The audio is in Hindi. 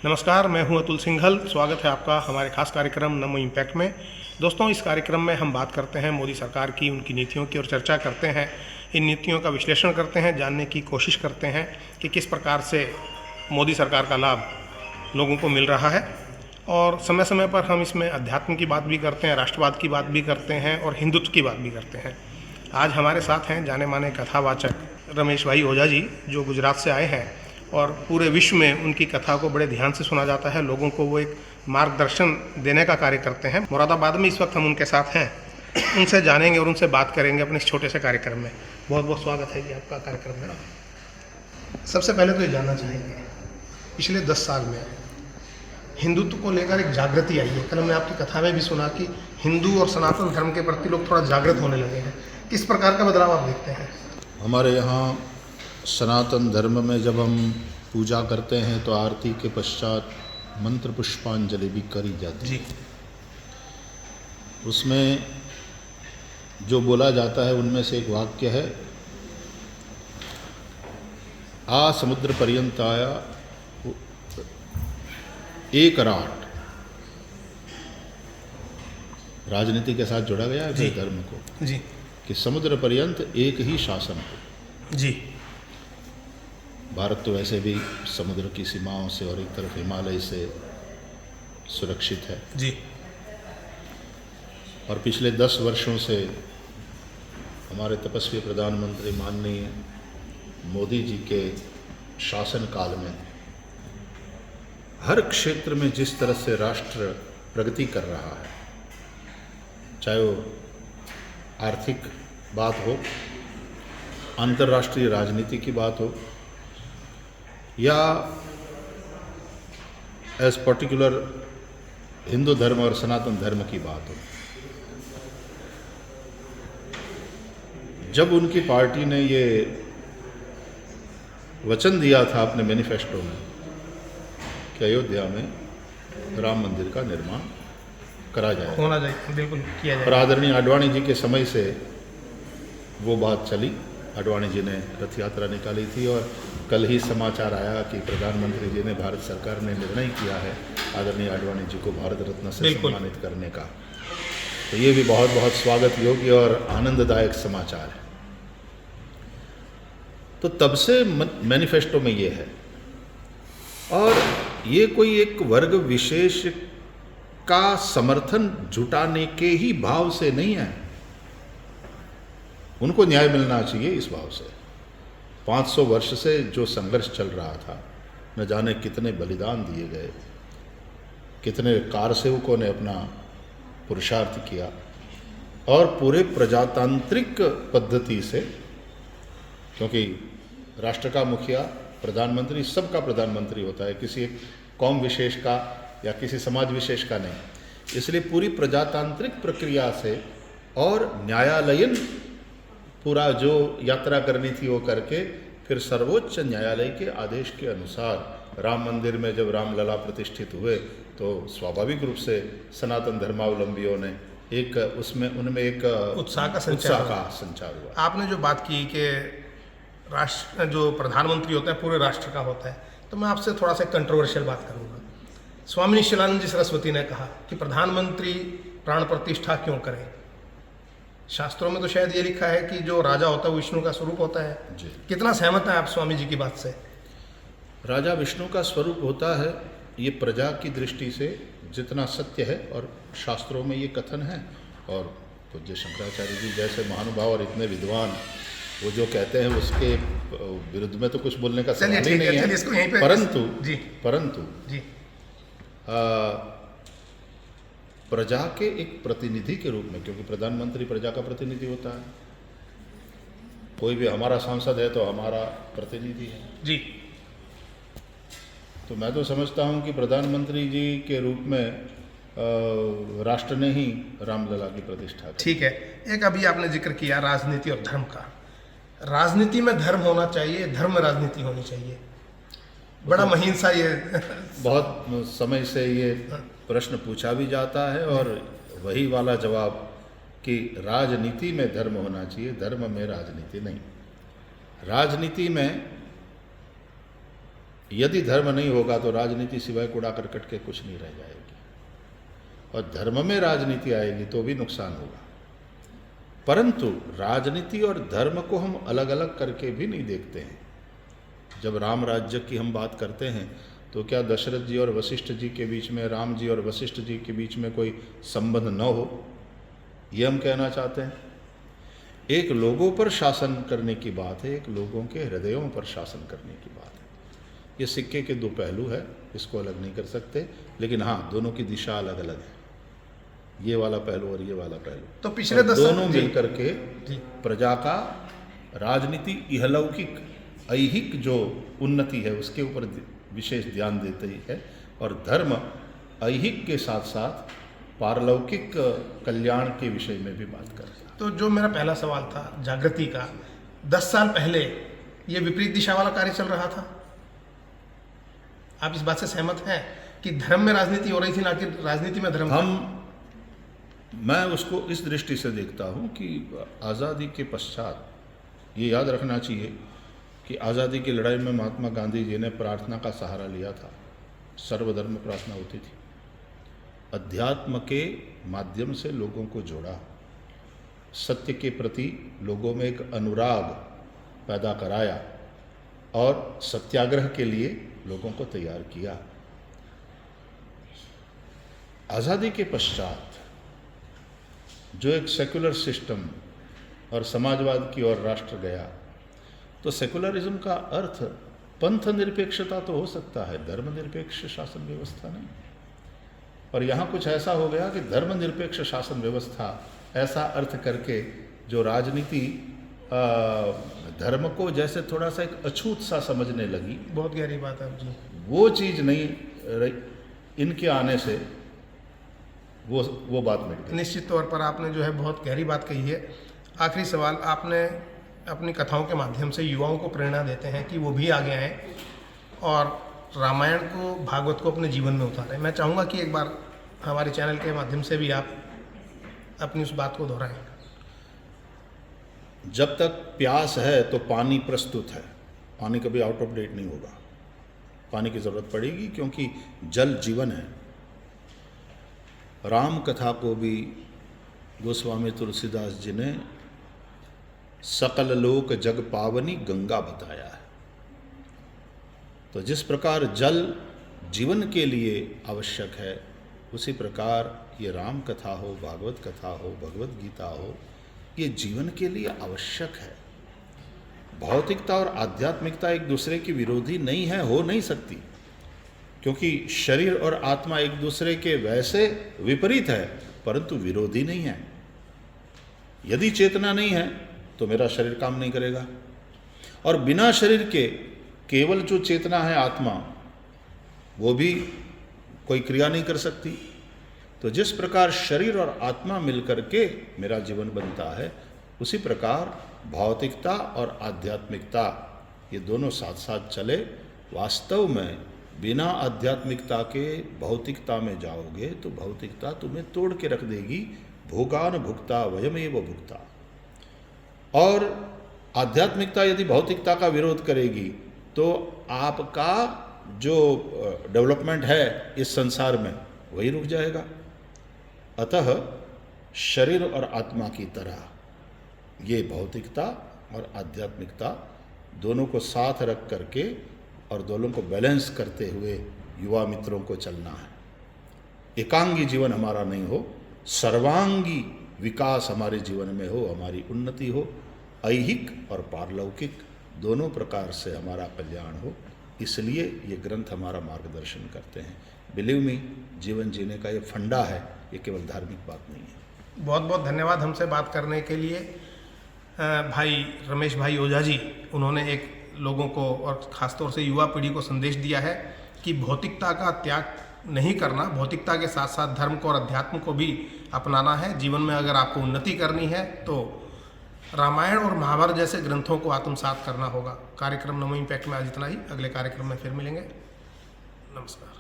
नमस्कार, मैं हूं अतुल सिंघल। स्वागत है आपका हमारे खास कार्यक्रम नमो इम्पैक्ट में। दोस्तों, इस कार्यक्रम में हम बात करते हैं मोदी सरकार की, उनकी नीतियों की और चर्चा करते हैं। इन नीतियों का विश्लेषण करते हैं, जानने की कोशिश करते हैं कि किस प्रकार से मोदी सरकार का लाभ लोगों को मिल रहा है। और समय समय पर हम इसमें अध्यात्म की बात भी करते हैं, राष्ट्रवाद की बात भी करते हैं और हिंदुत्व की बात भी करते हैं। आज हमारे साथ हैं जाने माने कथावाचक रमेश भाई ओझा जी, जो गुजरात से आए हैं और पूरे विश्व में उनकी कथा को बड़े ध्यान से सुना जाता है। लोगों को वो एक मार्गदर्शन देने का कार्य करते हैं। मुरादाबाद में इस वक्त हम उनके साथ हैं, उनसे जानेंगे और उनसे बात करेंगे अपने इस छोटे से कार्यक्रम में। बहुत बहुत स्वागत है जी आपका कार्यक्रम में। सबसे पहले तो ये जानना चाहेंगे, पिछले 10 साल में हिंदुत्व को लेकर एक जागृति आई है। कल हमने आपकी कथा में भी सुना कि हिंदू और सनातन धर्म के प्रति लोग थोड़ा जागृत होने लगे हैं। किस प्रकार का बदलाव आप देखते हैं? हमारे यहाँ सनातन धर्म में जब हम पूजा करते हैं तो आरती के पश्चात मंत्र पुष्पांजलि भी करी जाती है। उसमें जो बोला जाता है उनमें से एक वाक्य है, आ समुद्र पर्यंत आया एक राट। राजनीति के साथ जोड़ा गया है धर्म को जी, कि समुद्र पर्यंत एक ही शासन हो। जी, भारत तो वैसे भी समुद्र की सीमाओं से और एक तरफ हिमालय से सुरक्षित है जी, और पिछले 10 वर्षों से हमारे तपस्वी प्रधानमंत्री माननीय मोदी जी के शासनकाल में हर क्षेत्र में जिस तरह से राष्ट्र प्रगति कर रहा है, चाहे वो आर्थिक बात हो, अंतर्राष्ट्रीय राजनीति की बात हो, या एज पर्टिकुलर हिंदू धर्म और सनातन धर्म की बात हो, जब उनकी पार्टी ने ये वचन दिया था अपने मैनिफेस्टो में कि अयोध्या में राम मंदिर का निर्माण करा जाए, होना चाहिए, बिल्कुल किया जाए। और आदरणीय आडवाणी जी के समय से वो बात चली। आडवाणी जी ने रथ यात्रा निकाली थी और कल ही समाचार आया कि प्रधानमंत्री जी ने, भारत सरकार ने निर्णय किया है आदरणीय आडवाणी जी को भारत रत्न से सम्मानित करने का। तो ये भी बहुत बहुत स्वागत योग्य और आनंददायक समाचार है। तो तब से मैनिफेस्टो में ये है, और ये कोई एक वर्ग विशेष का समर्थन जुटाने के ही भाव से नहीं है। उनको न्याय मिलना चाहिए इस भाव से। 500 वर्ष से जो संघर्ष चल रहा था, न जाने कितने बलिदान दिए गए, कितने कारसेवकों ने अपना पुरुषार्थ किया, और पूरे प्रजातांत्रिक पद्धति से, क्योंकि राष्ट्र का मुखिया प्रधानमंत्री सबका प्रधानमंत्री होता है, किसी एक कौम विशेष का या किसी समाज विशेष का नहीं। इसलिए पूरी प्रजातांत्रिक प्रक्रिया से और न्यायालयीन पूरा जो यात्रा करनी थी वो करके, फिर सर्वोच्च न्यायालय के आदेश के अनुसार राम मंदिर में जब रामलला प्रतिष्ठित हुए तो स्वाभाविक रूप से सनातन धर्मावलंबियों ने एक उनमें एक उत्साह का संचार हुआ। आपने जो बात की कि राष्ट्र जो प्रधानमंत्री होता है पूरे राष्ट्र का होता है, तो मैं आपसे थोड़ा सा कंट्रोवर्शियल बात करूंगा। स्वामी शिवानंद जी सरस्वती ने कहा कि प्रधानमंत्री प्राण प्रतिष्ठा क्यों करें। शास्त्रों में तो शायद ये लिखा है कि जो राजा होता है वो विष्णु का स्वरूप होता है जी। कितना सहमत है आप स्वामी जी की बात से? राजा विष्णु का स्वरूप होता है, ये प्रजा की दृष्टि से जितना सत्य है, और शास्त्रों में ये कथन है। और पूज्य शंकराचार्य जी जैसे महानुभाव और इतने विद्वान, वो जो कहते हैं उसके विरुद्ध में तो कुछ बोलने का सवाल ही नहीं है। परंतु प्रजा के एक प्रतिनिधि के रूप में, क्योंकि प्रधानमंत्री प्रजा का प्रतिनिधि होता है, कोई भी हमारा सांसद है तो हमारा प्रतिनिधि है जी। तो मैं तो समझता हूं कि प्रधानमंत्री जी के रूप में राष्ट्र ने ही रामलला की प्रतिष्ठा की। ठीक है, एक अभी आपने जिक्र किया राजनीति और धर्म का। राजनीति में धर्म होना चाहिए, धर्म में राजनीति होनी चाहिए। बड़ा महीन सा ये बहुत समय से ये प्रश्न पूछा भी जाता है, और वही वाला जवाब कि राजनीति में धर्म होना चाहिए, धर्म में राजनीति नहीं। राजनीति में यदि धर्म नहीं होगा तो राजनीति सिवाय कूड़ा करकट के कुछ नहीं रह जाएगी, और धर्म में राजनीति आएगी तो भी नुकसान होगा। परंतु राजनीति और धर्म को हम अलग अलग करके भी नहीं देखते हैं। जब राम राज्य की हम बात करते हैं तो क्या दशरथ जी और वशिष्ठ जी के बीच में, राम जी और वशिष्ठ जी के बीच में कोई संबंध न हो, ये हम कहना चाहते हैं? एक लोगों पर शासन करने की बात है, एक लोगों के हृदयों पर शासन करने की बात है। ये सिक्के के दो पहलू है, इसको अलग नहीं कर सकते, लेकिन हाँ, दोनों की दिशा अलग अलग है, ये वाला पहलू और ये वाला पहलू। तो पिछले दोनों मिलकर के प्रजा का राजनीति इहलौकिक ऐहिक जो उन्नति है उसके ऊपर विशेष ध्यान देती है, और धर्म ऐहिक के साथ साथ पारलौकिक कल्याण के विषय में भी बात करता है। तो जो मेरा पहला सवाल था जागृति का, 10 साल पहले ये विपरीत दिशा वाला कार्य चल रहा था। आप इस बात से सहमत हैं कि धर्म में राजनीति हो रही थी, ना कि राजनीति में धर्म? मैं उसको इस दृष्टि से देखता हूँ कि आज़ादी के पश्चात ये याद रखना चाहिए कि आज़ादी की लड़ाई में महात्मा गांधी जी ने प्रार्थना का सहारा लिया था। सर्वधर्म प्रार्थना होती थी, अध्यात्म के माध्यम से लोगों को जोड़ा, सत्य के प्रति लोगों में एक अनुराग पैदा कराया और सत्याग्रह के लिए लोगों को तैयार किया। आज़ादी के पश्चात जो एक सेकुलर सिस्टम और समाजवाद की ओर राष्ट्र गया, तो सेकुलरिज्म का अर्थ पंथ निरपेक्षता तो हो सकता है, धर्मनिरपेक्ष शासन व्यवस्था नहीं। और यहाँ कुछ ऐसा हो गया कि धर्मनिरपेक्ष शासन व्यवस्था ऐसा अर्थ करके जो राजनीति धर्म को जैसे थोड़ा सा एक अछूत सा समझने लगी। बहुत गहरी बात है जी। वो चीज़ नहीं रही, इनके आने से वो बात मिट गई। निश्चित तौर पर आपने जो है बहुत गहरी बात कही है। आखिरी सवाल, आपने अपनी कथाओं के माध्यम से युवाओं को प्रेरणा देते हैं कि वो भी आगे आएँ और रामायण को, भागवत को अपने जीवन में उतारें। मैं चाहूँगा कि एक बार हमारे चैनल के माध्यम से भी आप अपनी उस बात को दोहराएं। जब तक प्यास है तो पानी प्रस्तुत है, पानी कभी आउट ऑफ डेट नहीं होगा, पानी की ज़रूरत पड़ेगी क्योंकि जल जीवन है। राम कथा को भी गोस्वामी तुलसीदास जी ने सकल लोक जग पावनी गंगा बताया है। तो जिस प्रकार जल जीवन के लिए आवश्यक है, उसी प्रकार ये राम कथा हो, भागवत कथा हो, भगवत गीता हो, ये जीवन के लिए आवश्यक है। भौतिकता और आध्यात्मिकता एक दूसरे की विरोधी नहीं है, हो नहीं सकती, क्योंकि शरीर और आत्मा एक दूसरे के वैसे विपरीत है परंतु विरोधी नहीं है। यदि चेतना नहीं है तो मेरा शरीर काम नहीं करेगा, और बिना शरीर के केवल जो चेतना है आत्मा, वो भी कोई क्रिया नहीं कर सकती। तो जिस प्रकार शरीर और आत्मा मिलकर के मेरा जीवन बनता है, उसी प्रकार भौतिकता और आध्यात्मिकता ये दोनों साथ साथ चले। वास्तव में बिना आध्यात्मिकता के भौतिकता में जाओगे तो भौतिकता तुम्हें तोड़ के रख देगी। भोगान भुक्ता वयमेव भुक्ता। और आध्यात्मिकता यदि भौतिकता का विरोध करेगी तो आपका जो डेवलपमेंट है इस संसार में वही रुक जाएगा। अतः शरीर और आत्मा की तरह ये भौतिकता और आध्यात्मिकता दोनों को साथ रख करके और दोनों को बैलेंस करते हुए युवा मित्रों को चलना है। एकांगी जीवन हमारा नहीं हो, सर्वांगी विकास हमारे जीवन में हो, हमारी उन्नति हो, ऐहिक और पारलौकिक दोनों प्रकार से हमारा कल्याण हो। इसलिए ये ग्रंथ हमारा मार्गदर्शन करते हैं। बिलीव मी, जीवन जीने का ये फंडा है, ये केवल धार्मिक बात नहीं है। बहुत बहुत धन्यवाद हमसे बात करने के लिए भाई रमेश भाई ओझा जी। उन्होंने एक लोगों को और ख़ासतौर से युवा पीढ़ी को संदेश दिया है कि भौतिकता का त्याग नहीं करना, भौतिकता के साथ साथ धर्म को और अध्यात्म को भी अपनाना है। जीवन में अगर आपको उन्नति करनी है तो रामायण और महाभारत जैसे ग्रंथों को आत्मसात करना होगा। कार्यक्रम नमो इम्पैक्ट में आज इतना ही। अगले कार्यक्रम में फिर मिलेंगे। नमस्कार।